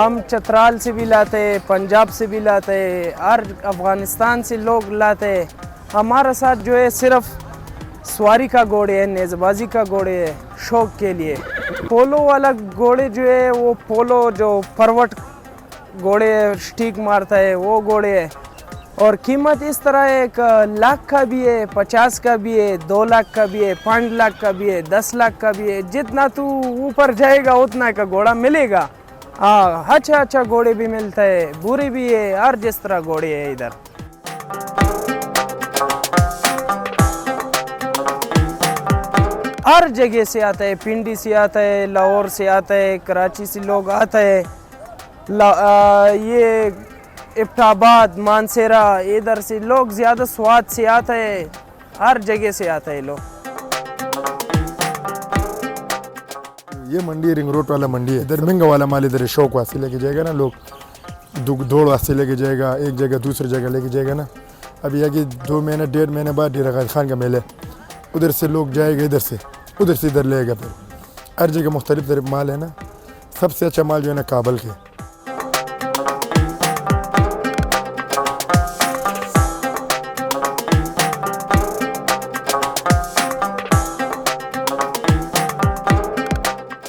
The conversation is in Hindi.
हम चतराल से भी लाते हैं, पंजाब से भी लाते हैं, हर अफ़गानिस्तान से लोग लाते हैं। हमारा साथ जो है सिर्फ सवारी का घोड़े है, नेज़बाजी का घोड़े है, शौक़ के लिए। पोलो वाला घोड़े जो है वो पोलो जो परवट घोड़े स्टिक मारता है वो घोड़े है। और कीमत इस तरह है, 1 लाख का भी है, 50 का भी है, 2 लाख का भी है, 5 लाख का भी है, 10 लाख का भी है। जितना तू ऊपर जाएगा उतना का घोड़ा मिलेगा। हाँ, अच्छा घोड़े भी मिलता है, बुरे भी है, हर जिस तरह घोड़े है इधर। हर जगह से आता है, पिंडी से आता है, लाहौर से आता है, कराची से लोग आता है, ये इब्टाबाद, मानसेरा, इधर से लोग ज़्यादा स्वाद से आता है, हर जगह से आता है लोग। ये मंडी रिंग रोड वाला मंडी है। इधर महंगा वाला माल इधर शौक वास्ते लेके जाएगा ना, लोग दौड़ वास्ते लेके जाएगा, एक जगह दूसरी जगह लेके जाएगा ना। अभी आगे 2 महीने 1.5 महीने बाद डेरा गाजी खान का मेला है, उधर से लोग जाएगा, इधर से उधर लेगा। फिर हर जगह मुख्तलिफ तरह माल है ना। सबसे अच्छा माल जो है ना काबल के